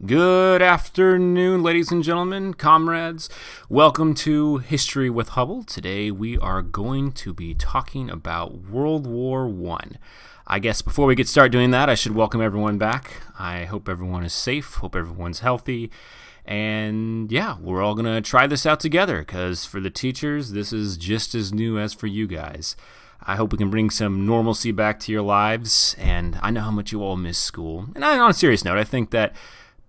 Good afternoon, ladies and gentlemen, comrades. Welcome to History with Hubble. Today we are going to be talking about World War I guess before we get started doing that, I should welcome everyone back. I hope everyone is safe, hope everyone's healthy. And yeah, we're all going to try this out together because for the teachers, this is just as new as for you guys. I hope we can bring some normalcy back to your lives, and I know how much you all miss school. And on a serious note, I think that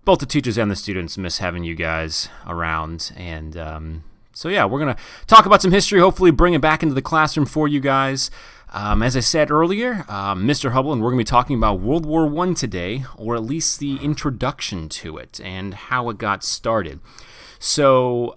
both the teachers and the students miss having you guys around. And so yeah, we're going to talk about some history, hopefully bring it back into the classroom for you guys. As I said earlier, Mr. Hubble, and we're going to be talking about World War I today, or at least the introduction to it and how it got started. So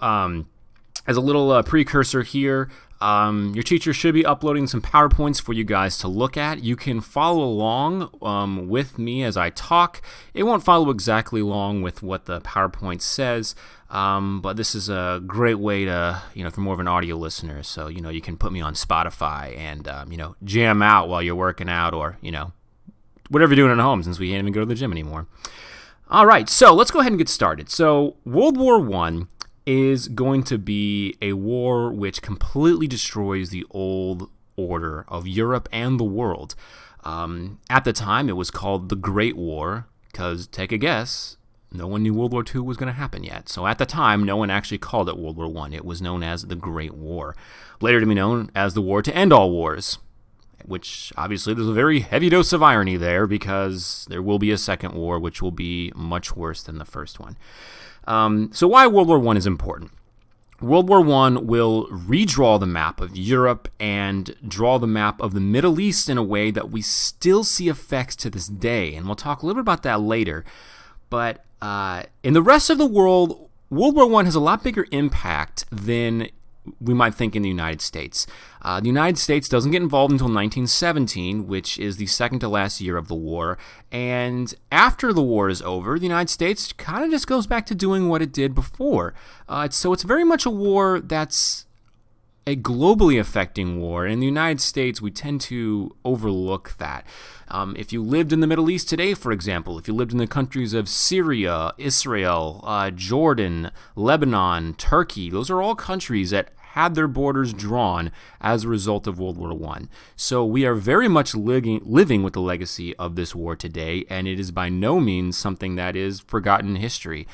as a little precursor here, your teacher should be uploading some PowerPoints for you guys to look at. You can follow along with me as I talk. It won't follow exactly along with what the PowerPoint says, but this is a great way to, if you're more of an audio listener, so, you can put me on Spotify and, jam out while you're working out or, whatever you're doing at home since we can't even go to the gym anymore. All right, so let's go ahead and get started. So World War I is going to be a war which completely destroys the old order of Europe and the world. At the time, it was called the Great War because, take a guess, no one knew World War II was going to happen yet. So at the time, no one actually called it World War I. It was known as the Great War, later to be known as the War to End All Wars, which obviously there's a very heavy dose of irony there because there will be a second war which will be much worse than the first one. So why World War I is important. World War I will redraw the map of Europe and draw the map of the Middle East in a way that we still see effects to this day, and we'll talk a little bit about that later. But in the rest of the world, World War I has a lot bigger impact than we might think in the United States. The United States doesn't get involved until 1917, which is the second to last year of the war. And after the war is over, the United States kind of just goes back to doing what it did before. So it's very much a war that's a globally affecting war. In the United States, we tend to overlook that. If you lived in the Middle East today, for example, if you lived in the countries of Syria, Israel, Jordan, Lebanon, Turkey, those are all countries that had their borders drawn as a result of World War I. So we are very much living with the legacy of this war today, and it is by no means something that is forgotten in history.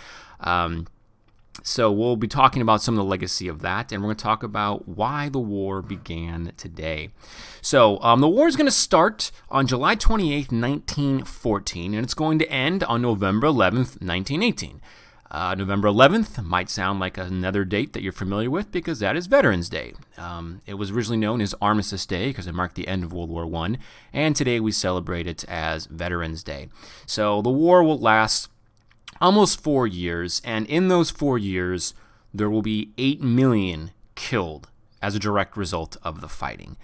So we'll be talking about some of the legacy of that, and we're going to talk about why the war began today. So the war is going to start on July 28th, 1914, and it's going to end on November 11th, 1918. November 11th might sound like another date that you're familiar with because that is Veterans Day. It was originally known as Armistice Day because it marked the end of World War I, and today we celebrate it as Veterans Day. So the war will last almost 4 years, and in those 4 years, there will be 8 million killed as a direct result of the fighting.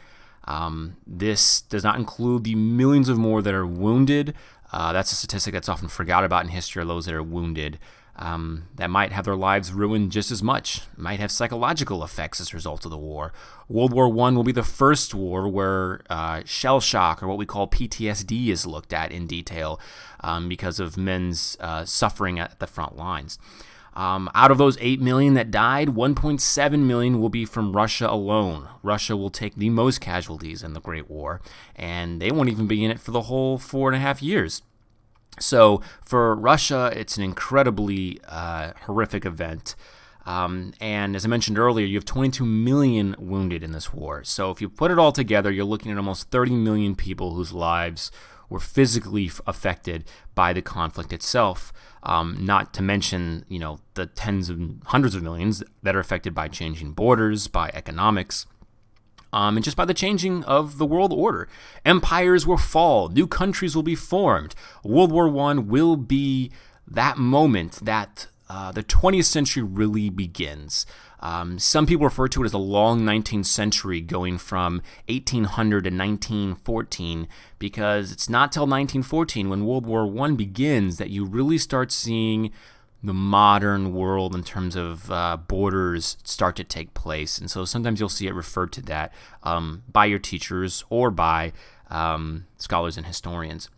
This does not include the millions of more that are wounded. That's a statistic that's often forgot about in history, are those that are wounded. That might have their lives ruined just as much, might have psychological effects as a result of the war. World War I will be the first war where shell shock, or what we call PTSD, is looked at in detail because of men's suffering at the front lines. Out of those 8 million that died, 1.7 million will be from Russia alone. Russia will take the most casualties in the Great War, and they won't even be in it for the whole 4.5 years. So for Russia, it's an incredibly horrific event. And as I mentioned earlier, you have 22 million wounded in this war. So if you put it all together, you're looking at almost 30 million people whose lives were physically affected by the conflict itself. Not to mention, the tens and hundreds of millions that are affected by changing borders, by economics. And just by the changing of the world order. Empires will fall. New countries will be formed. World War I will be that moment that the 20th century really begins. Some people refer to it as the long 19th century, going from 1800 to 1914, because it's not till 1914, when World War I begins, that you really start seeing the modern world in terms of borders start to take place. And so sometimes you'll see it referred to that by your teachers or by scholars and historians.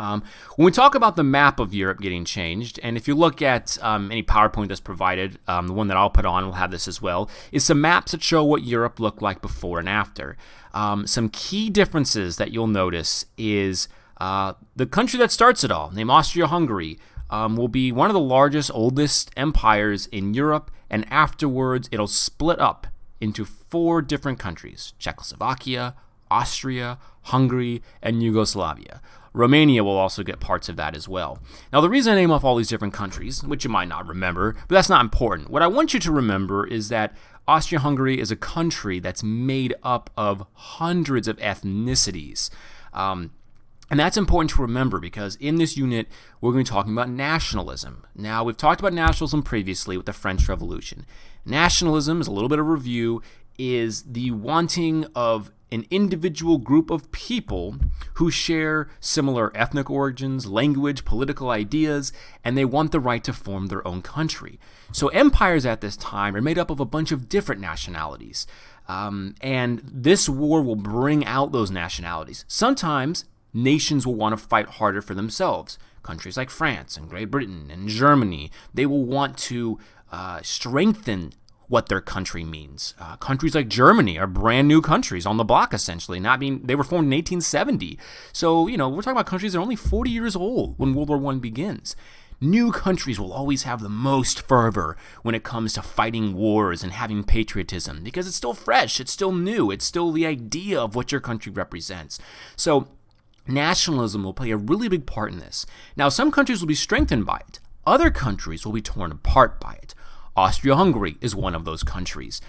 When we talk about the map of Europe getting changed, and if you look at any PowerPoint that's provided, the one that I'll put on will have this as well, is some maps that show what Europe looked like before and after. Some key differences that you'll notice is the country that starts it all, named Austria-Hungary, will be one of the largest, oldest empires in Europe, and afterwards it'll split up into 4 different countries: Czechoslovakia, Austria, Hungary, and Yugoslavia. Romania will also get parts of that as well. Now, the reason I name off all these different countries, which you might not remember, but that's not important. What I want you to remember is that Austria-Hungary is a country that's made up of hundreds of ethnicities. And that's important to remember because in this unit, we're going to be talking about nationalism. Now, we've talked about nationalism previously with the French Revolution. Nationalism, is a little bit of review, is the wanting of an individual group of people who share similar ethnic origins, language, political ideas, and they want the right to form their own country. So empires at this time are made up of a bunch of different nationalities. And this war will bring out those nationalities. Sometimes nations will want to fight harder for themselves. Countries like France and Great Britain and Germany, they will want to strengthen what their country means. Countries like Germany are brand new countries on the block, essentially. They were formed in 1870. So, we're talking about countries that are only 40 years old when World War I begins. New countries will always have the most fervor when it comes to fighting wars and having patriotism because it's still fresh, it's still new, it's still the idea of what your country represents. So, nationalism will play a really big part in this. Now, some countries will be strengthened by it. Other countries will be torn apart by it. Austria-Hungary is one of those countries.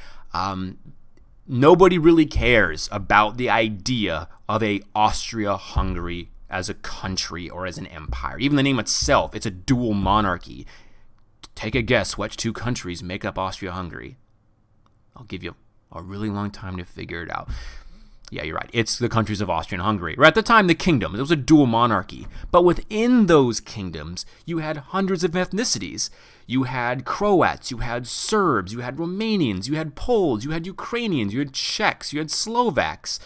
Nobody really cares about the idea of a Austria-Hungary as a country or as an empire. Even the name itself, it's a dual monarchy. Take a guess which 2 countries make up Austria-Hungary. I'll give you a really long time to figure it out. Yeah, you're right. It's the countries of Austria and Hungary. Or at the time, the kingdom. It was a dual monarchy. But within those kingdoms, you had hundreds of ethnicities. You had Croats, you had Serbs, you had Romanians, you had Poles, you had Ukrainians, you had Czechs, you had Slovaks,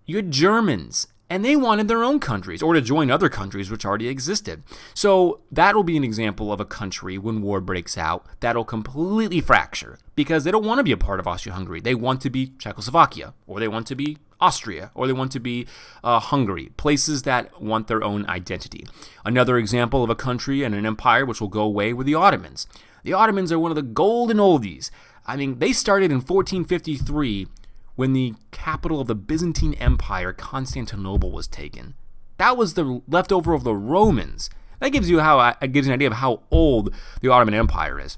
you had Germans. And they wanted their own countries, or to join other countries which already existed. So that'll be an example of a country, when war breaks out, that'll completely fracture, because they don't want to be a part of Austria-Hungary. They want to be Czechoslovakia, or they want to be Austria, or they want to be Hungary, places that want their own identity. Another example of a country and an empire which will go away were the Ottomans. The Ottomans are one of the golden oldies. They started in 1453, when the capital of the Byzantine Empire, Constantinople, was taken. That was the leftover of the Romans. That gives you an idea of how old the Ottoman Empire is.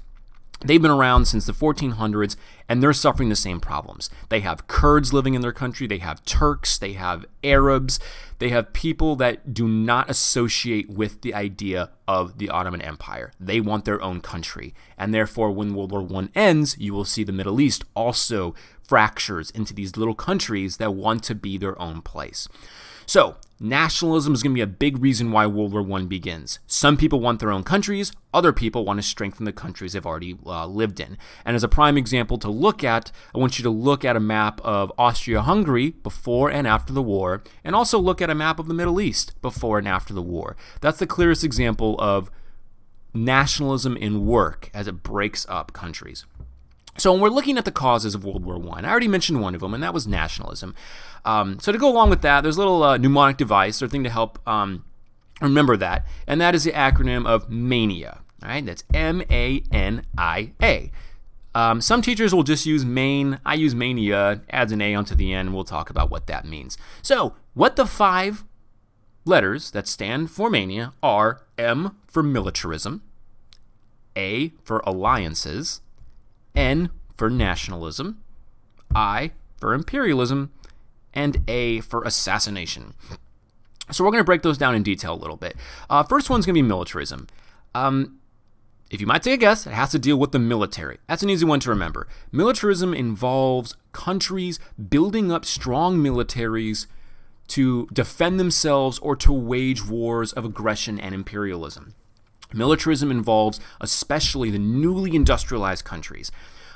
They've been around since the 1400s, and they're suffering the same problems. They have Kurds living in their country. They have Turks. They have Arabs. They have people that do not associate with the idea of the Ottoman Empire. They want their own country. And therefore, when World War I ends, you will see the Middle East also fractures into these little countries that want to be their own place. So, nationalism is going to be a big reason why World War I begins. Some people want their own countries. Other people want to strengthen the countries they've already lived in. And as a prime example to look at, I want you to look at a map of Austria-Hungary before and after the war, and also look at a map of the Middle East before and after the war. That's the clearest example of nationalism in work as it breaks up countries. So when we're looking at the causes of World War I already mentioned one of them, and that was nationalism. So to go along with that, there's a little mnemonic device or thing to help remember that, and that is the acronym of MANIA. All right, that's MANIA. Some teachers will just use MAIN. I use MANIA, adds an A onto the end, and we'll talk about what that means. So what the 5 letters that stand for MANIA are: M for militarism, A for alliances, N for nationalism, I for imperialism, and A for assassination. So we're going to break those down in detail a little bit. First one's going to be militarism. If you might take a guess, it has to deal with the military. That's an easy one to remember. Militarism involves countries building up strong militaries to defend themselves or to wage wars of aggression and imperialism. Militarism involves especially the newly industrialized countries.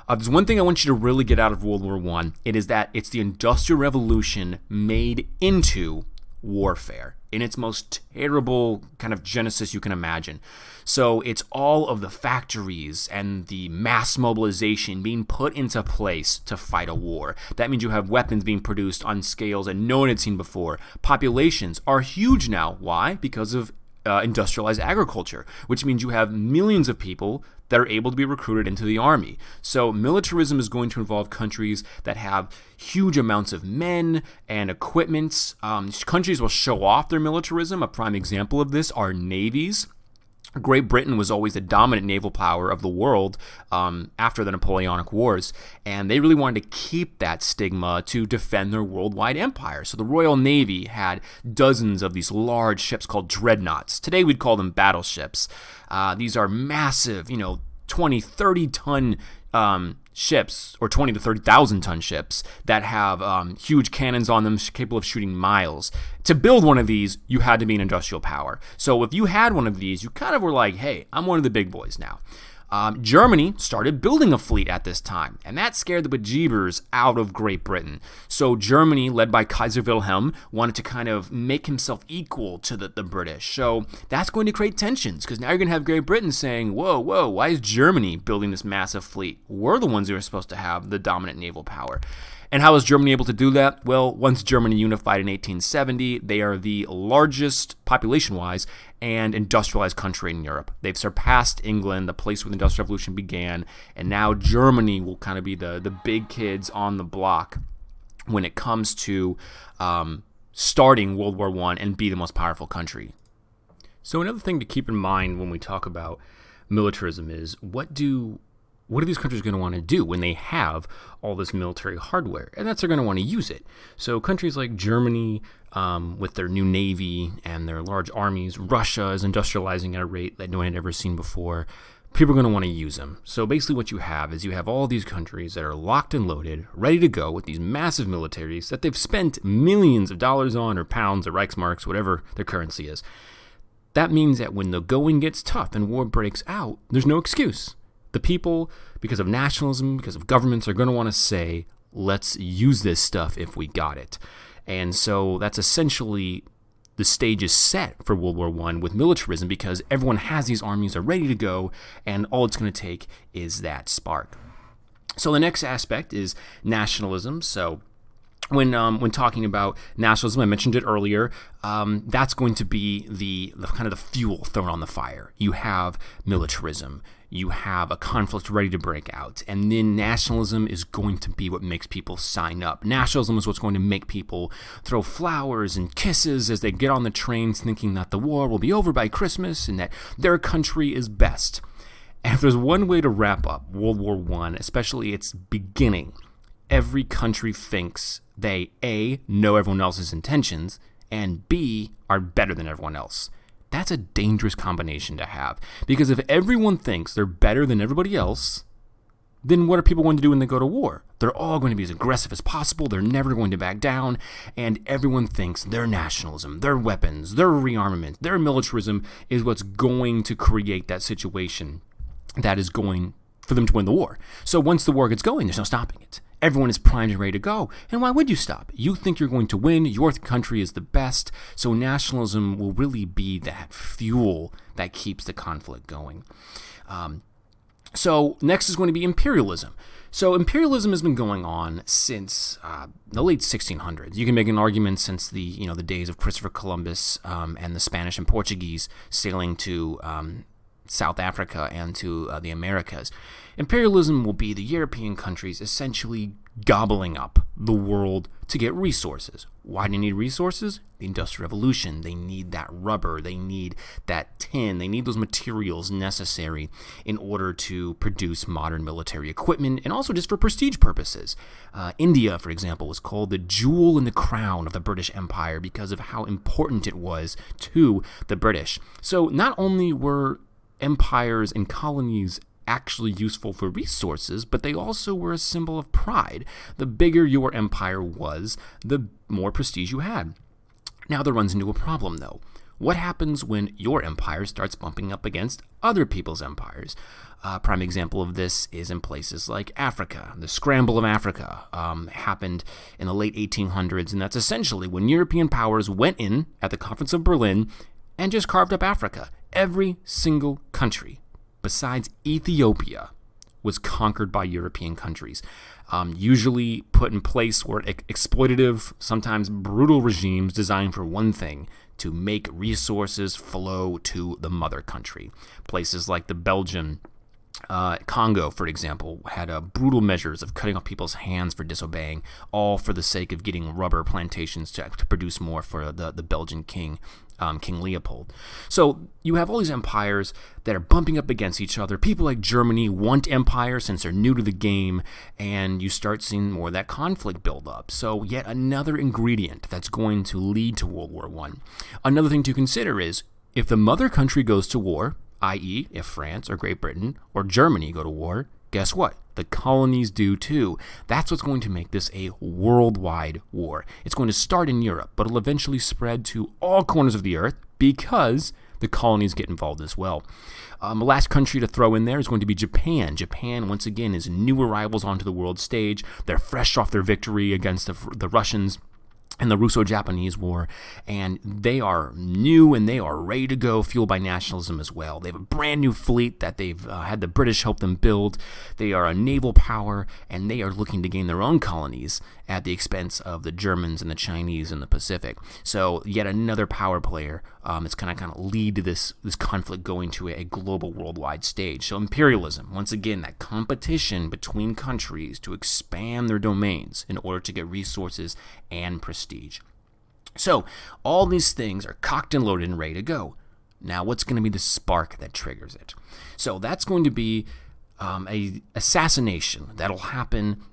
There's one thing I want you to really get out of World War I. It is that it's the Industrial Revolution made into warfare. in its most terrible kind of genesis you can imagine. So it's all of the factories and the mass mobilization being put into place to fight a war. That means you have weapons being produced on scales that no one had seen before. Populations are huge now. Why? Because of industrialized agriculture, which means you have millions of people that are able to be recruited into the army. So militarism is going to involve countries that have huge amounts of men and equipment. Countries will show off their militarism. A prime example of this are navies. Great Britain was always the dominant naval power of the world after the Napoleonic Wars, and they really wanted to keep that stigma to defend their worldwide empire. So the Royal Navy had dozens of these large ships called dreadnoughts. Today we'd call them battleships. These are massive, 20, 30-ton ships, or 20 to 30,000 ton ships that have huge cannons on them capable of shooting miles. To build one of these, you had to be an industrial power. So if you had one of these, you kind of were like, hey, I'm one of the big boys now. Germany started building a fleet at this time, and that scared the bejeebers out of Great Britain. So Germany, led by Kaiser Wilhelm, wanted to kind of make himself equal to the British. So that's going to create tensions, because now you're going to have Great Britain saying, whoa, why is Germany building this massive fleet? We're the ones who are supposed to have the dominant naval power. And how was Germany able to do that? Well, once Germany unified in 1870, they are the largest population-wise and industrialized country in Europe. They've surpassed England, the place where the Industrial Revolution began, and now Germany will kind of be the big kids on the block when it comes to starting World War I and be the most powerful country. So another thing to keep in mind when we talk about militarism is what are these countries going to want to do when they have all this military hardware? And that's they're going to want to use it. So countries like Germany, with their new navy and their large armies, Russia is industrializing at a rate that no one had ever seen before. People are going to want to use them. So basically what you have is you have all these countries that are locked and loaded, ready to go with these massive militaries that they've spent millions of dollars on, or pounds or Reichsmarks, whatever their currency is. That means that when the going gets tough and war breaks out, there's no excuse. The people, because of nationalism, because of governments, are going to want to say, let's use this stuff if we got it. And so that's essentially the stage is set for World War I with militarism, because everyone has these armies, are ready to go, and all it's going to take is that spark. So the next aspect is nationalism. So when talking about nationalism, I mentioned it earlier, that's going to be the kind of the fuel thrown on the fire. You have militarism. You have a conflict ready to break out, and then nationalism is going to be what makes people sign up. Nationalism is what's going to make people throw flowers and kisses as they get on the trains thinking that the war will be over by Christmas and that their country is best. And if there's one way to wrap up World War I, especially its beginning, every country thinks they, A, know everyone else's intentions, and B, are better than everyone else. That's a dangerous combination to have, because if everyone thinks they're better than everybody else, then what are people going to do when they go to war? They're all going to be as aggressive as possible. They're never going to back down, and everyone thinks their nationalism, their weapons, their rearmament, their militarism is what's going to create that situation that is going for them to win the war. So once the war gets going, there's no stopping it. Everyone is primed and ready to go. And why would you stop? You think you're going to win. Your country is the best. So nationalism will really be that fuel that keeps the conflict going. So next is going to be imperialism. So imperialism has been going on since the late 1600s. You can make an argument since the days of Christopher Columbus and the Spanish and Portuguese sailing to South Africa and to the Americas. Imperialism will be the European countries essentially gobbling up the world to get resources. Why do you need resources? The Industrial Revolution. They need that rubber. They need that tin. They need those materials necessary in order to produce modern military equipment, and also just for prestige purposes. India, for example, was called the jewel in the crown of the British Empire because of how important it was to the British. So not only were empires and colonies actually useful for resources, but they also were a symbol of pride. The bigger your empire was, the more prestige you had. Now that runs into a problem, though. What happens when your empire starts bumping up against other people's empires? A prime example of this is in places like Africa. The Scramble of Africa happened in the late 1800s, and that's essentially when European powers went in at the Conference of Berlin and just carved up Africa. Every single country, besides Ethiopia, was conquered by European countries, usually put in place were exploitative, sometimes brutal regimes designed for one thing: to make resources flow to the mother country. Places like the Belgian Congo, for example, had brutal measures of cutting off people's hands for disobeying, all for the sake of getting rubber plantations to produce more for the Belgian king, King Leopold. So you have all these empires that are bumping up against each other. People like Germany want empire since they're new to the game, and you start seeing more of that conflict build up. So yet another ingredient that's going to lead to World War I. Another thing to consider is if the mother country goes to war, i.e., if France or Great Britain or Germany go to war, guess what? The colonies do too. That's what's going to make this a worldwide war. It's going to start in Europe, but it'll eventually spread to all corners of the earth because the colonies get involved as well. The last country to throw in there is going to be Japan. Japan, once again, is new arrivals onto the world stage. They're fresh off their victory against the Russians in the Russo-Japanese War, and they are new and they are ready to go, fueled by nationalism as well. They have a brand new fleet that they've had the British help them build. They are a naval power, and they are looking to gain their own colonies at the expense of the Germans and the Chinese in the Pacific. So yet another power player. It's kind of lead to this conflict going to a global worldwide stage. So imperialism, once again, that competition between countries to expand their domains in order to get resources and prestige. So all these things are cocked and loaded and ready to go. Now what's going to be the spark that triggers it? So that's going to be a assassination that'll happen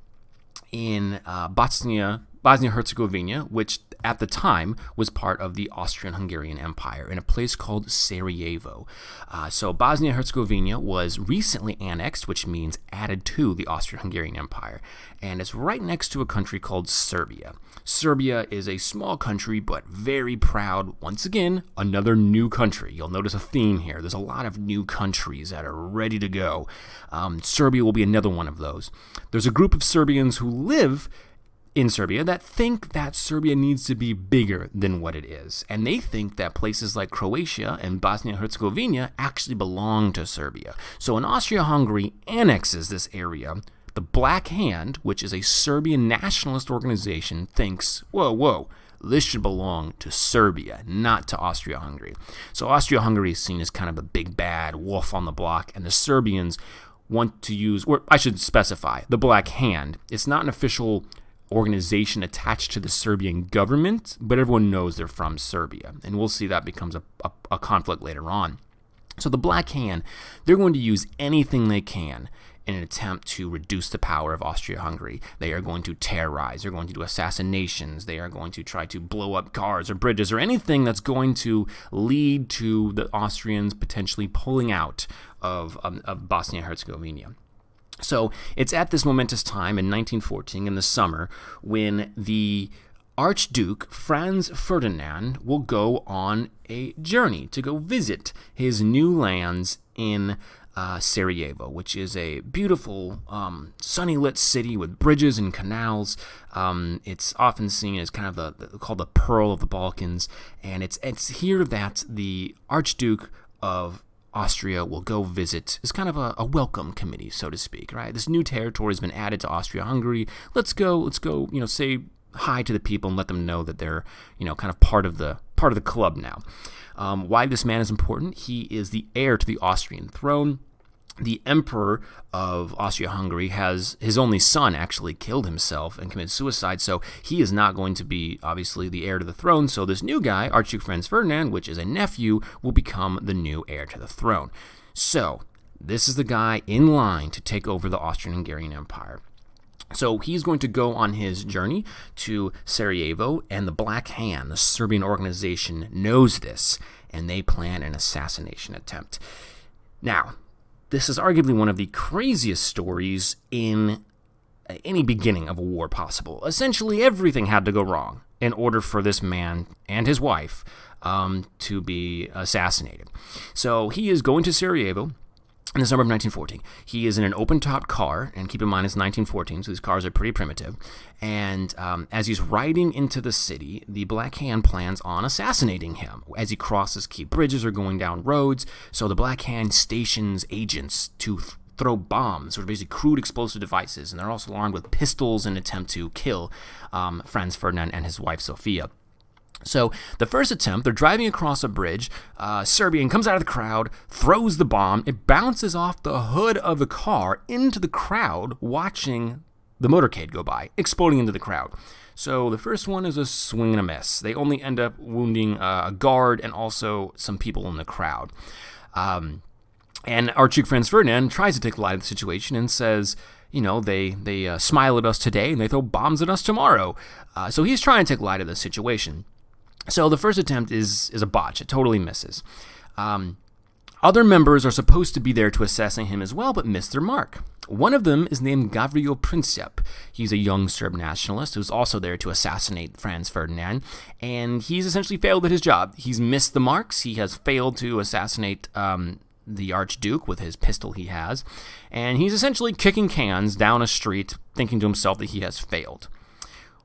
in Bosnia-Herzegovina, which at the time was part of the Austrian-Hungarian Empire, in a place called Sarajevo. So Bosnia-Herzegovina was recently annexed, which means added to the Austrian-Hungarian Empire, and it's right next to a country called Serbia. Serbia is a small country, but very proud. Once again, another new country. You'll notice a theme here. There's a lot of new countries that are ready to go. Serbia will be another one of those. There's a group of Serbians who live in Serbia that think that Serbia needs to be bigger than what it is. And they think that places like Croatia and Bosnia-Herzegovina actually belong to Serbia. So when Austria-Hungary annexes this area, the Black Hand, which is a Serbian nationalist organization, thinks, whoa, this should belong to Serbia, not to Austria-Hungary. So Austria-Hungary is seen as kind of a big bad wolf on the block, and the Serbians want to use, or I should specify, the Black Hand. It's not an official organization attached to the Serbian government, but everyone knows they're from Serbia, and we'll see that becomes a conflict later on. So the Black Hand, they're going to use anything they can in an attempt to reduce the power of Austria-Hungary. They are going to terrorize, they're going to do assassinations, they are going to try to blow up cars or bridges or anything that's going to lead to the Austrians potentially pulling out of Bosnia-Herzegovina. So it's at this momentous time in 1914 in the summer when the Archduke Franz Ferdinand will go on a journey to go visit his new lands in Sarajevo, which is a beautiful, sunny lit city with bridges and canals. It's often seen as kind of called the Pearl of the Balkans, and it's here that the Archduke of Austria will go visit. It's kind of a welcome committee, so to speak, right? This new territory has been added to Austria-Hungary. Let's go, say hi to the people and let them know that they're, kind of part of the club now. Why this man is important? He is the heir to the Austrian throne. The emperor of Austria-Hungary has his only son actually killed himself and committed suicide, so he is not going to be, obviously, the heir to the throne. So this new guy, Archduke Franz Ferdinand, which is a nephew, will become the new heir to the throne. So this is the guy in line to take over the Austrian-Hungarian Empire. So he's going to go on his journey to Sarajevo, and the Black Hand, the Serbian organization, knows this, and they plan an assassination attempt. Now, this is arguably one of the craziest stories in any beginning of a war possible. Essentially, everything had to go wrong in order for this man and his wife to be assassinated. So he is going to Sarajevo in the summer of 1914. He is in an open-top car, and keep in mind it's 1914, so these cars are pretty primitive. And as he's riding into the city, the Black Hand plans on assassinating him as he crosses key bridges or going down roads. So the Black Hand stations agents to throw bombs, or basically crude explosive devices, and they're also armed with pistols in an attempt to kill Franz Ferdinand and his wife Sophia. So the first attempt, they're driving across a bridge. Serbian comes out of the crowd, throws the bomb. It bounces off the hood of the car into the crowd watching the motorcade go by, exploding into the crowd. So the first one is a swing and a miss. They only end up wounding a guard and also some people in the crowd. And Archduke Franz Ferdinand tries to take light of the situation and says, they smile at us today and they throw bombs at us tomorrow. So he's trying to take light of the situation. So the first attempt is a botch. It totally misses. Other members are supposed to be there to assassinate him as well, but miss their mark. One of them is named Gavrilo Princip. He's a young Serb nationalist who's also there to assassinate Franz Ferdinand, and he's essentially failed at his job. He's missed the marks. He has failed to assassinate the Archduke with his pistol he has, and he's essentially kicking cans down a street, thinking to himself that he has failed.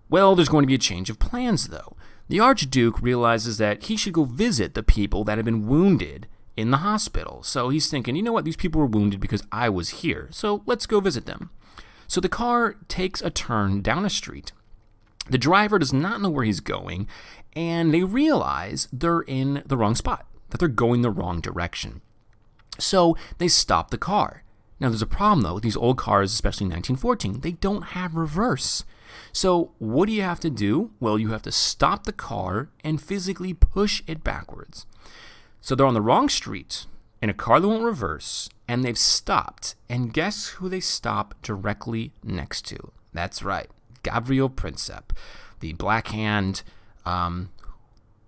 Well, there's going to be a change of plans, though. The Archduke realizes that he should go visit the people that have been wounded in the hospital. So he's thinking, you know what, these people were wounded because I was here, so let's go visit them. So the car takes a turn down a street. The driver does not know where he's going, and they realize they're in the wrong spot, that they're going the wrong direction. So they stop the car. Now there's a problem, though, with these old cars, especially in 1914. They don't have reverse. So what do you have to do? Well, you have to stop the car and physically push it backwards. So they're on the wrong street in a car that won't reverse, and they've stopped. And guess who they stop directly next to? That's right, Gavrilo Princip, the Black Hand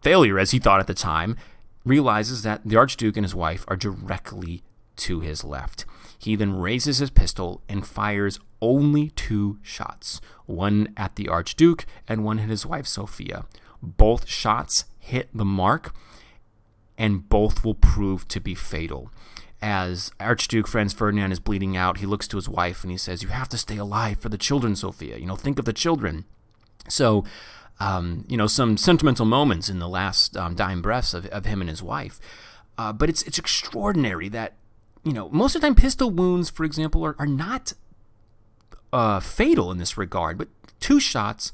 failure, as he thought at the time, realizes that the Archduke and his wife are directly to his left. He then raises his pistol and fires only 2 shots, one at the Archduke and one at his wife Sophia. Both shots hit the mark, and both will prove to be fatal. As Archduke Franz Ferdinand is bleeding out, he looks to his wife and he says, "You have to stay alive for the children, Sophia. Think of the children." So, some sentimental moments in the last dying breaths of him and his wife. But it's extraordinary that, most of the time pistol wounds, for example, are not fatal in this regard. But 2 shots,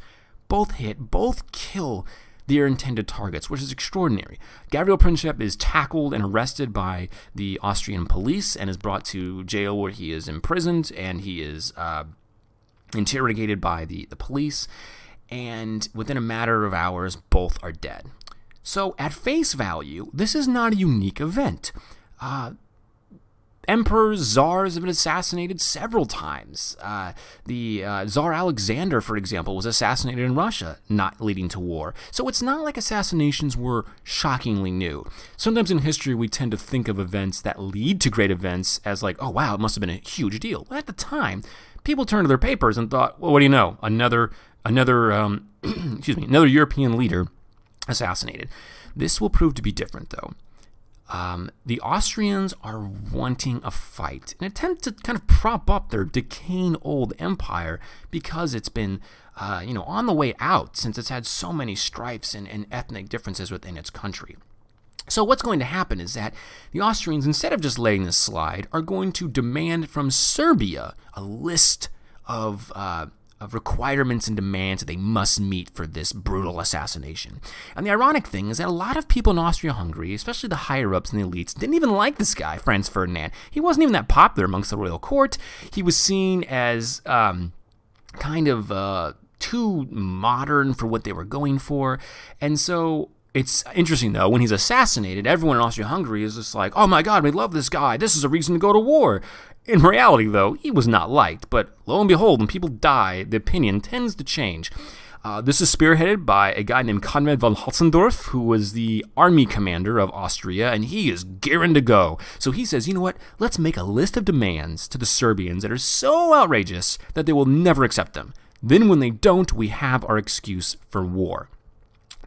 both hit, both kill their intended targets, which is extraordinary. Gavrilo Princip is tackled and arrested by the Austrian police and is brought to jail where he is imprisoned, and he is interrogated by the police. And within a matter of hours, both are dead. So at face value, this is not a unique event. Emperors, czars have been assassinated several times. The Tsar Alexander, for example, was assassinated in Russia, not leading to war. So it's not like assassinations were shockingly new. Sometimes in history, we tend to think of events that lead to great events as like, oh wow, it must have been a huge deal. Well, at the time, people turned to their papers and thought, well, what do you know? Another European leader assassinated. This will prove to be different, though. The Austrians are wanting a fight, an attempt to kind of prop up their decaying old empire because it's been, on the way out since it's had so many strifes and ethnic differences within its country. So what's going to happen is that the Austrians, instead of just letting this slide, are going to demand from Serbia a list of requirements and demands that they must meet for this brutal assassination. And the ironic thing is that a lot of people in Austria-Hungary, especially the higher-ups and the elites, didn't even like this guy, Franz Ferdinand. He wasn't even that popular amongst the royal court. He was seen as too modern for what they were going for. And so it's interesting, though, when he's assassinated, everyone in Austria-Hungary is just like, oh my God, we love this guy. This is a reason to go to war. In reality, though, he was not liked. But lo and behold, when people die, the opinion tends to change. This is spearheaded by a guy named Conrad von Holzendorf, who was the army commander of Austria, and he is gearing to go. So he says, you know what, let's make a list of demands to the Serbians that are so outrageous that they will never accept them. Then when they don't, we have our excuse for war.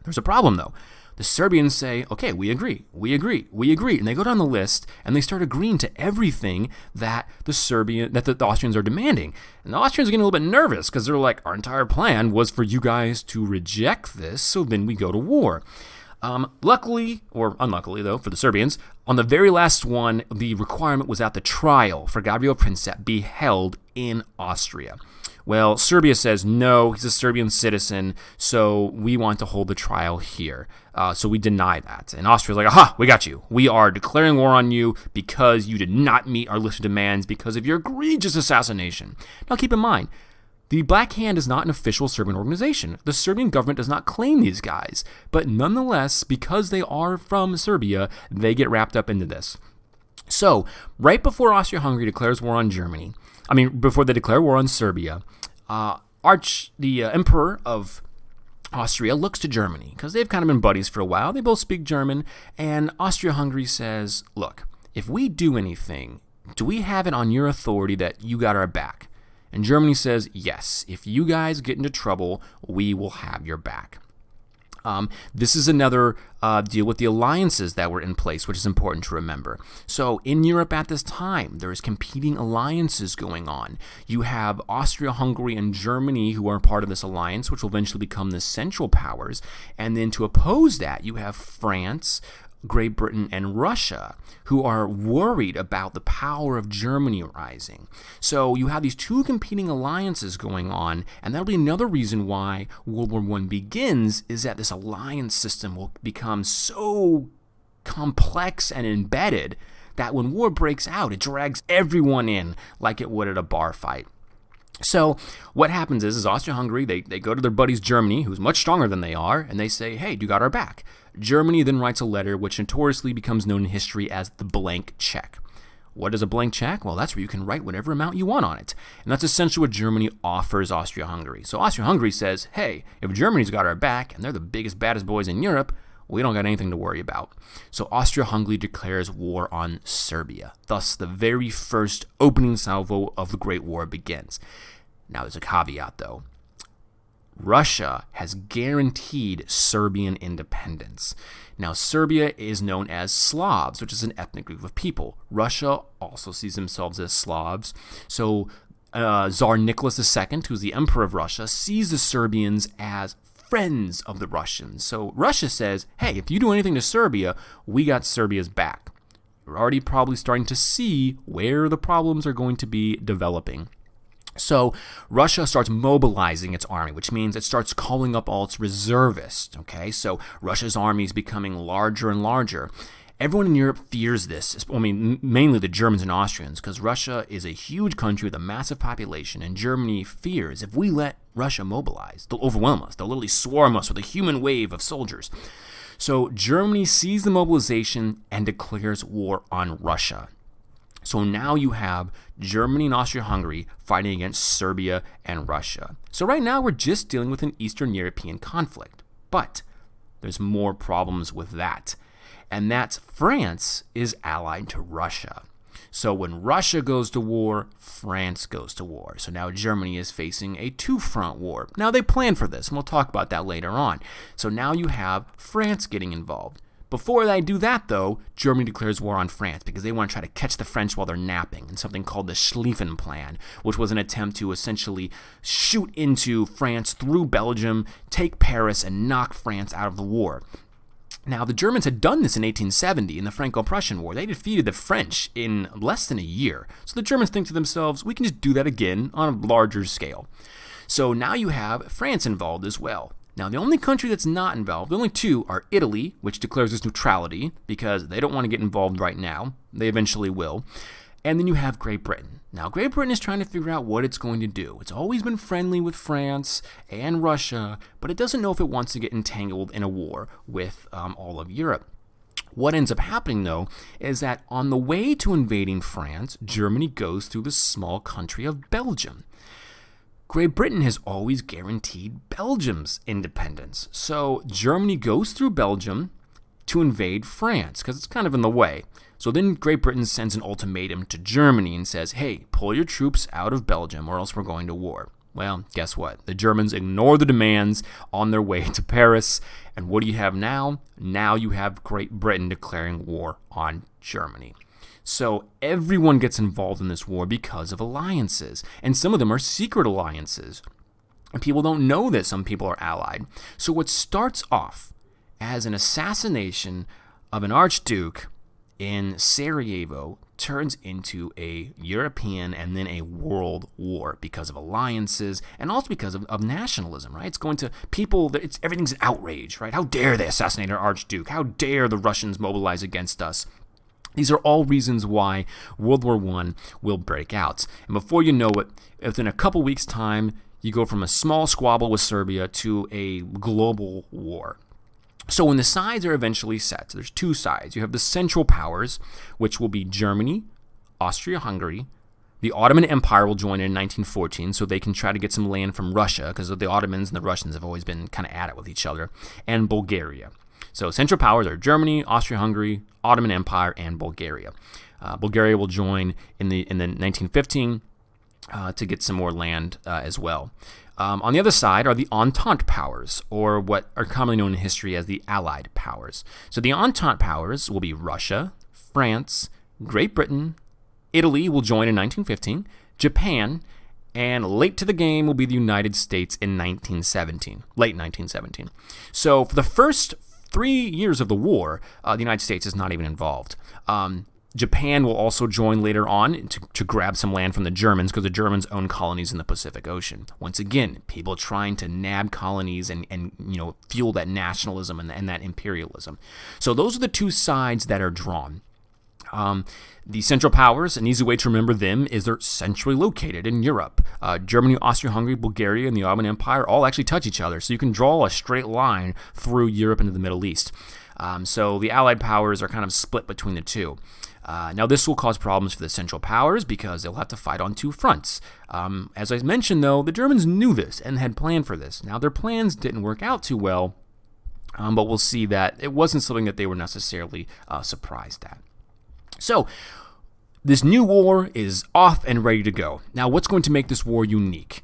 There's a problem, though. The Serbians say, okay, we agree. And they go down the list and they start agreeing to everything that the Austrians are demanding. And the Austrians are getting a little bit nervous because they're like, our entire plan was for you guys to reject this, so then we go to war. Luckily, or unluckily though, for the Serbians, on the very last one, the requirement was that the trial for Gabriel Princip be held in Austria. Well, Serbia says, no, he's a Serbian citizen, so we want to hold the trial here. So we deny that. And Austria's like, aha, we got you. We are declaring war on you because you did not meet our list of demands because of your egregious assassination. Now keep in mind, the Black Hand is not an official Serbian organization. The Serbian government does not claim these guys. But nonetheless, because they are from Serbia, they get wrapped up into this. So, right before Austria-Hungary declares war on before they declare war on Serbia, the Emperor of Austria looks to Germany, because they've kind of been buddies for a while. They both speak German, and Austria-Hungary says, look, if we do anything, do we have it on your authority that you got our back? And Germany says, yes, if you guys get into trouble, we will have your back. This is another deal with the alliances that were in place, which is important to remember. So in Europe at this time, there is competing alliances going on. You have Austria-Hungary and Germany who are part of this alliance, which will eventually become the Central Powers. And then to oppose that, you have France, Great Britain, and Russia, who are worried about the power of Germany rising. So you have these two competing alliances going on, and that'll be another reason why World War I begins, is that this alliance system will become so complex and embedded that when war breaks out, it drags everyone in like it would at a bar fight. So what happens is Austria-Hungary, they go to their buddies Germany, who's much stronger than they are, and they say, hey, you got our back. Germany then writes a letter which notoriously becomes known in history as the blank check. What is a blank check? Well, that's where you can write whatever amount you want on it. And that's essentially what Germany offers Austria-Hungary. So Austria-Hungary says, hey, if Germany's got our back, and they're the biggest, baddest boys in Europe, we don't got anything to worry about. So Austria-Hungary declares war on Serbia. Thus, the very first opening salvo of the Great War begins. Now, there's a caveat, though. Russia has guaranteed Serbian independence. Now, Serbia is known as Slavs, which is an ethnic group of people. Russia also sees themselves as Slavs. So Tsar Nicholas II, who's the emperor of Russia, sees the Serbians as friends of the Russians. So Russia says, hey, if you do anything to Serbia, we got Serbia's back. You're already probably starting to see where the problems are going to be developing. So Russia starts mobilizing its army, which means it starts calling up all its reservists, okay? So Russia's army is becoming larger and larger. Everyone in Europe fears this, mainly the Germans and Austrians, because Russia is a huge country with a massive population, and Germany fears if we let Russia mobilize, they'll overwhelm us. They'll literally swarm us with a human wave of soldiers. So Germany sees the mobilization and declares war on Russia. So now you have Germany and Austria-Hungary fighting against Serbia and Russia. So right now we're just dealing with an Eastern European conflict. But there's more problems with that. And that's France is allied to Russia. So when Russia goes to war, France goes to war. So now Germany is facing a two-front war. Now they plan for this, and we'll talk about that later on. So now you have France getting involved. Before they do that, though, Germany declares war on France because they want to try to catch the French while they're napping in something called the Schlieffen Plan, which was an attempt to essentially shoot into France through Belgium, take Paris, and knock France out of the war. Now, the Germans had done this in 1870 in the Franco-Prussian War. They defeated the French in less than a year. So the Germans think to themselves, we can just do that again on a larger scale. So now you have France involved as well. Now, the only country that's not involved, the only two, are Italy, which declares its neutrality because they don't want to get involved right now. They eventually will. And then you have Great Britain. Now, Great Britain is trying to figure out what it's going to do. It's always been friendly with France and Russia, but it doesn't know if it wants to get entangled in a war with all of Europe. What ends up happening, though, is that on the way to invading France, Germany goes through the small country of Belgium. Great Britain has always guaranteed Belgium's independence. So Germany goes through Belgium to invade France because it's kind of in the way. So then Great Britain sends an ultimatum to Germany and says, hey, pull your troops out of Belgium or else we're going to war. Well, guess what? The Germans ignore the demands on their way to Paris. And what do you have now? Now you have Great Britain declaring war on Germany. So everyone gets involved in this war because of alliances. And some of them are secret alliances. And people don't know this. Some people are allied. So what starts off as an assassination of an archduke in Sarajevo turns into a European and then a world war because of alliances and also because of nationalism, right? It's going to people, everything's an outrage, right? How dare they assassinate our archduke? How dare the Russians mobilize against us? These are all reasons why World War I will break out. And before you know it, within a couple weeks' time, you go from a small squabble with Serbia to a global war. So when the sides are eventually set, so there's two sides. You have the Central Powers, which will be Germany, Austria-Hungary. The Ottoman Empire will join in 1914, so they can try to get some land from Russia, because the Ottomans and the Russians have always been kind of at it with each other, and Bulgaria. So Central Powers are Germany, Austria-Hungary, Ottoman Empire, and Bulgaria. Bulgaria will join in the 1915 to get some more land as well. On the other side are the Entente powers, or what are commonly known in history as the Allied powers. So the Entente powers will be Russia, France, Great Britain, Italy will join in 1915, Japan, and late to the game will be the United States in late 1917. So for the first 3 years of the war, the United States is not even involved. Japan will also join later on to grab some land from the Germans because the Germans own colonies in the Pacific Ocean. Once again, people trying to nab colonies and fuel that nationalism and that imperialism. So those are the two sides that are drawn. The Central Powers, an easy way to remember them is they're centrally located in Europe. Germany, Austria-Hungary, Bulgaria, and the Ottoman Empire all actually touch each other, so you can draw a straight line through Europe into the Middle East. So the Allied powers are kind of split between the two. Now, this will cause problems for the Central Powers because they'll have to fight on two fronts. As I mentioned, though, the Germans knew this and had planned for this. Now, their plans didn't work out too well, but we'll see that it wasn't something that they were necessarily surprised at. So, this new war is off and ready to go. Now, what's going to make this war unique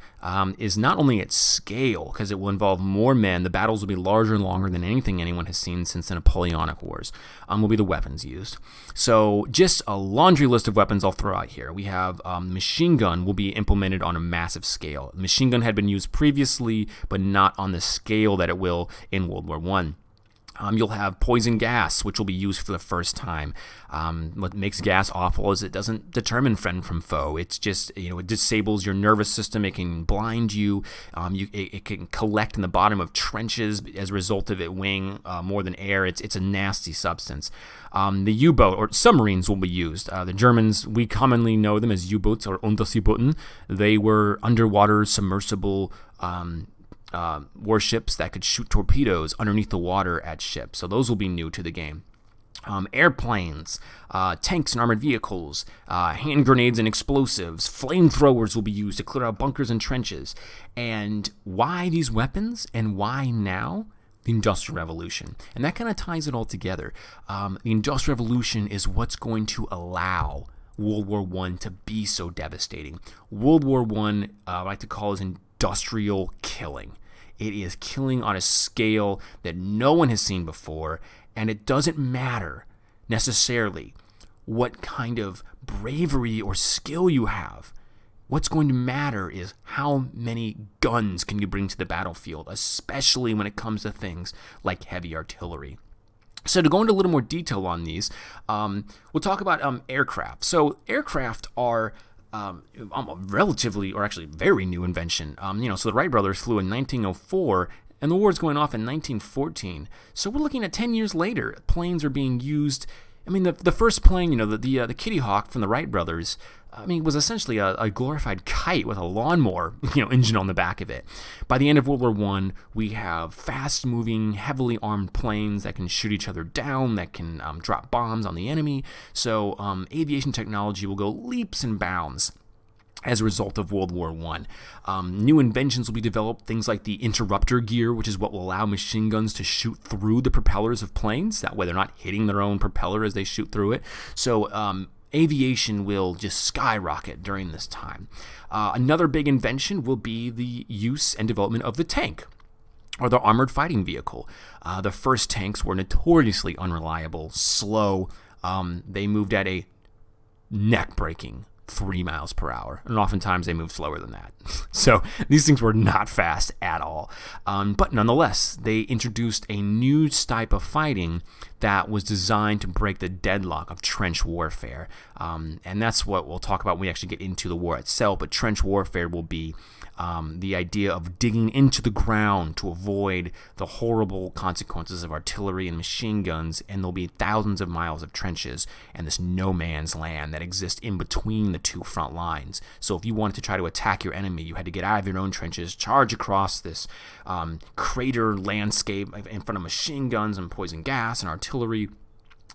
is not only its scale, because it will involve more men. The battles will be larger and longer than anything anyone has seen since the Napoleonic Wars, will be the weapons used. So just a laundry list of weapons I'll throw out here. We have machine gun will be implemented on a massive scale. The machine gun had been used previously, but not on the scale that it will in World War I. You'll have poison gas, which will be used for the first time. What makes gas awful is it doesn't determine friend from foe. It's just, it disables your nervous system. It can blind you. It can collect in the bottom of trenches as a result of it weighing more than air. It's a nasty substance. The U-boat or submarines will be used. The Germans, we commonly know them as U-boats or Unterseebooten. They were underwater submersible warships that could shoot torpedoes underneath the water at ships. So those will be new to the game. Airplanes, tanks and armored vehicles, hand grenades and explosives, flamethrowers will be used to clear out bunkers and trenches. And why these weapons and why now? The Industrial Revolution. And that kind of ties it all together. The Industrial Revolution is what's going to allow World War I to be so devastating. World War I, I like to call it industrial killing. It is killing on a scale that no one has seen before, and it doesn't matter necessarily what kind of bravery or skill you have. What's going to matter is how many guns can you bring to the battlefield, especially when it comes to things like heavy artillery. So to go into a little more detail on these, we'll talk about aircraft. So aircraft are a relatively, or actually very new invention. So the Wright brothers flew in 1904, and the war is going off in 1914. So we're looking at 10 years later. Planes are being used. I mean, the first plane, the Kitty Hawk from the Wright brothers, was essentially a glorified kite with a lawnmower, engine on the back of it. By the end of World War I, we have fast-moving, heavily armed planes that can shoot each other down, that can drop bombs on the enemy. So aviation technology will go leaps and bounds. as a result of World War I. New inventions will be developed, things like the interrupter gear, which is what will allow machine guns to shoot through the propellers of planes. That way they're not hitting their own propeller as they shoot through it. So aviation will just skyrocket during this time. Another big invention will be the use and development of the tank, or the armored fighting vehicle. The first tanks were notoriously unreliable, slow. They moved at a neck-breaking 3 miles per hour, and oftentimes they move slower than that. So these things were not fast at all. But nonetheless, they introduced a new type of fighting that was designed to break the deadlock of trench warfare. And that's what we'll talk about when we actually get into the war itself. But trench warfare will be the idea of digging into the ground to avoid the horrible consequences of artillery and machine guns, and there'll be thousands of miles of trenches and this no man's land that exists in between the two front lines. So if you wanted to try to attack your enemy, you had to get out of your own trenches, charge across this crater landscape in front of machine guns and poison gas and artillery,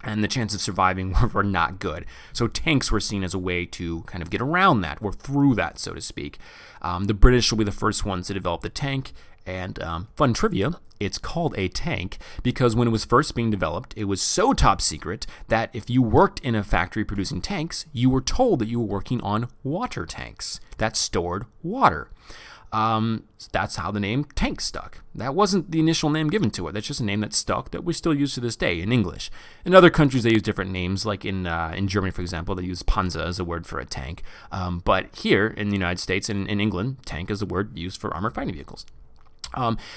and the chances of surviving were not good. So tanks were seen as a way to kind of get around that, or through that, so to speak. The British will be the first ones to develop the tank, and fun trivia, it's called a tank because when it was first being developed, it was so top secret that if you worked in a factory producing tanks, you were told that you were working on water tanks that stored water. That's how the name tank stuck. That wasn't the initial name given to it. That's just a name that stuck that we still use to this day in English. In other countries, they use different names, like in Germany, for example, they use Panzer as a word for a tank. But here in the United States and in England, tank is a word used for armored fighting vehicles.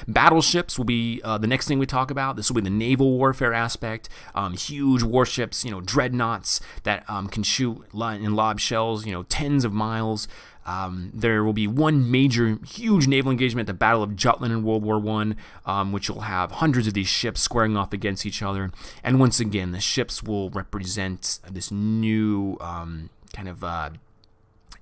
Battleships will be the next thing we talk about. This will be the naval warfare aspect. Huge warships, dreadnoughts that can shoot and lob shells, tens of miles. There will be one major, huge naval engagement, the Battle of Jutland in World War I, which will have hundreds of these ships squaring off against each other. And once again, the ships will represent this new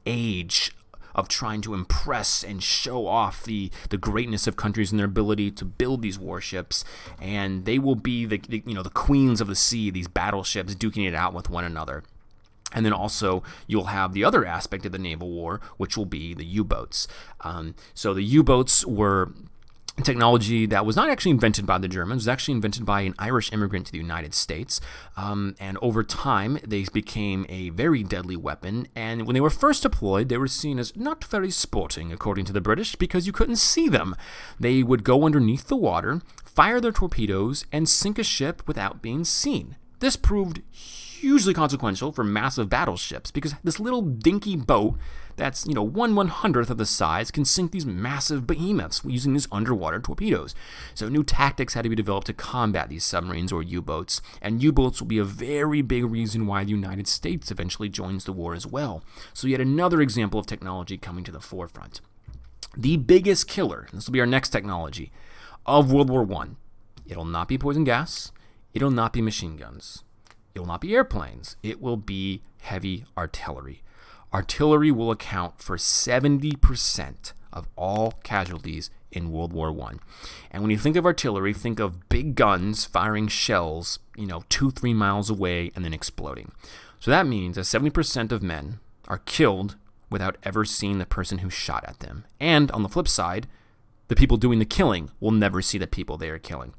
age of trying to impress and show off the greatness of countries and their ability to build these warships. And they will be the queens of the sea, these battleships duking it out with one another. And then also you'll have the other aspect of the naval war, which will be the U-boats. So the U-boats were technology that was not actually invented by the Germans. It was actually invented by an Irish immigrant to the United States. And over time, they became a very deadly weapon. And when they were first deployed, they were seen as not very sporting, according to the British, because you couldn't see them. They would go underneath the water, fire their torpedoes, and sink a ship without being seen. This proved hugely consequential for massive battleships because this little dinky boat that's 1/100th of the size can sink these massive behemoths using these underwater torpedoes. So new tactics had to be developed to combat these submarines or U-boats, and U-boats will be a very big reason why the United States eventually joins the war as well. So yet another example of technology coming to the forefront. The biggest killer, this will be our next technology, of World War I. It'll not be poison gas. It'll not be machine guns. It will not be airplanes. It will be heavy artillery. Artillery will account for 70% of all casualties in World War I. And when you think of artillery, think of big guns firing shells, 2-3 miles away and then exploding. So that means that 70% of men are killed without ever seeing the person who shot at them. And on the flip side, the people doing the killing will never see the people they are killing.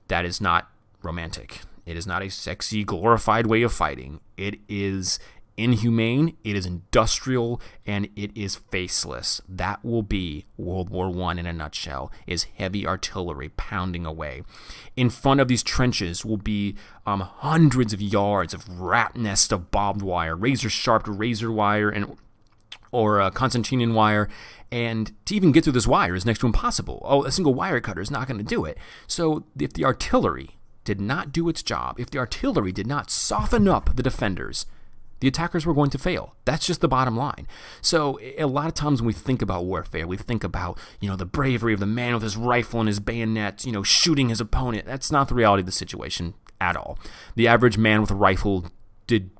That is not romantic. It is not a sexy, glorified way of fighting. It is inhumane, it is industrial, and it is faceless. That will be World War I in a nutshell, is heavy artillery pounding away. In front of these trenches will be hundreds of yards of rat nests of barbed wire, razor-sharp razor wire, or Constantinian wire, and to even get through this wire is next to impossible. A single wire cutter is not going to do it. So if the artillery did not do its job, if the artillery did not soften up the defenders, the attackers were going to fail. That's just the bottom line. So a lot of times when we think about warfare, we think about, the bravery of the man with his rifle and his bayonet, shooting his opponent. That's not the reality of the situation at all. The average man with a rifle did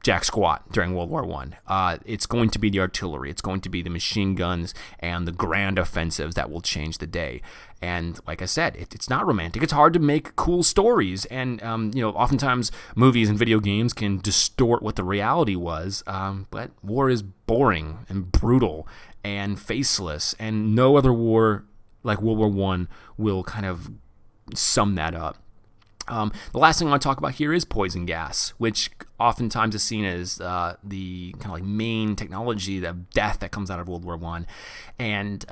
jack squat during World War I. It's going to be the artillery. It's going to be the machine guns and the grand offensives that will change the day. And like I said, it's not romantic. It's hard to make cool stories. And, oftentimes movies and video games can distort what the reality was. But war is boring and brutal and faceless. And no other war like World War I will kind of sum that up. The last thing I want to talk about here is poison gas, which oftentimes is seen as the kind of like main technology of death that comes out of World War I. And,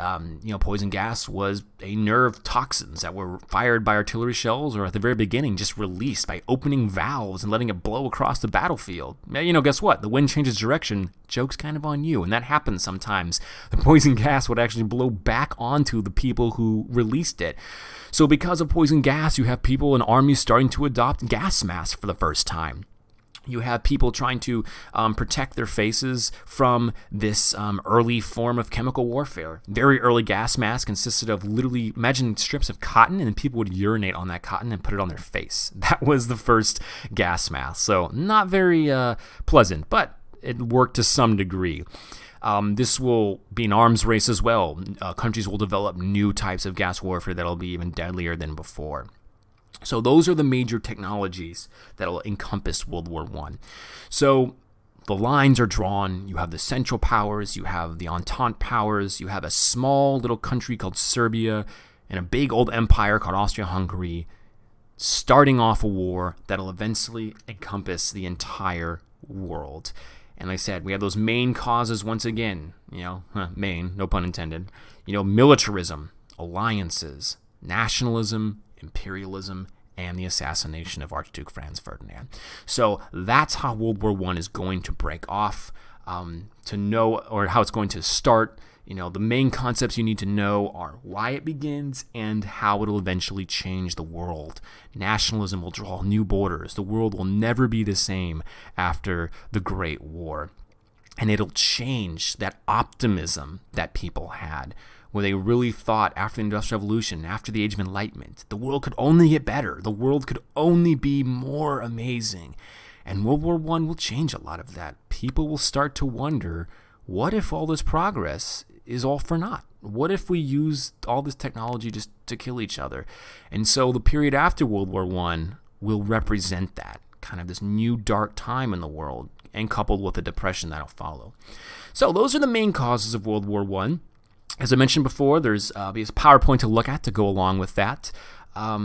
poison gas was a nerve toxins that were fired by artillery shells or at the very beginning just released by opening valves and letting it blow across the battlefield. Guess what? The wind changes direction. Joke's kind of on you, and that happens sometimes. The poison gas would actually blow back onto the people who released it. So because of poison gas, you have people in armies starting to adopt gas masks for the first time. You have people trying to protect their faces from this early form of chemical warfare. Very early gas masks consisted of literally, imagine strips of cotton, and then people would urinate on that cotton and put it on their face. That was the first gas mask. So not very pleasant, but it worked to some degree. This will be an arms race as well. Countries will develop new types of gas warfare that will be even deadlier than before. So those are the major technologies that will encompass World War I. So the lines are drawn. You have the Central Powers. You have the Entente Powers. You have a small little country called Serbia and a big old empire called Austria-Hungary starting off a war that will eventually encompass the entire world. And like I said, we have those main causes once again, main, no pun intended, militarism, alliances, nationalism, imperialism, and the assassination of Archduke Franz Ferdinand. So that's how World War I is going to break off, to know, or how it's going to start. The main concepts you need to know are why it begins and how it will eventually change the world. Nationalism will draw new borders. The world will never be the same after the Great War. And it'll change that optimism that people had, where they really thought after the Industrial Revolution, after the Age of Enlightenment, the world could only get better. The world could only be more amazing. And World War I will change a lot of that. People will start to wonder, what if all this progress is all for naught? What if we use all this technology just to kill each other? And so the period after World War I will represent that, kind of this new dark time in the world, and coupled with the depression that'll follow. So those are the main causes of World War I. As I mentioned before, there's a PowerPoint to look at to go along with that. I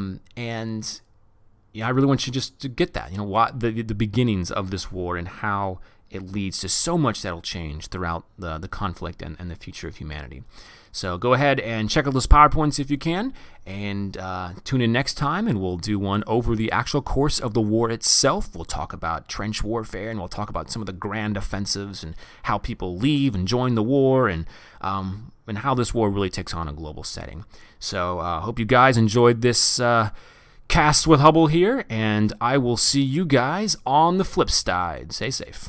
really want you just to get that, what the beginnings of this war and how it leads to so much that'll change throughout the conflict and the future of humanity. So go ahead and check out those PowerPoints if you can, and tune in next time, and we'll do one over the actual course of the war itself. We'll talk about trench warfare, and we'll talk about some of the grand offensives and how people leave and join the war, and how this war really takes on a global setting. So I hope you guys enjoyed this cast with Hubble here, and I will see you guys on the flip side. Stay safe.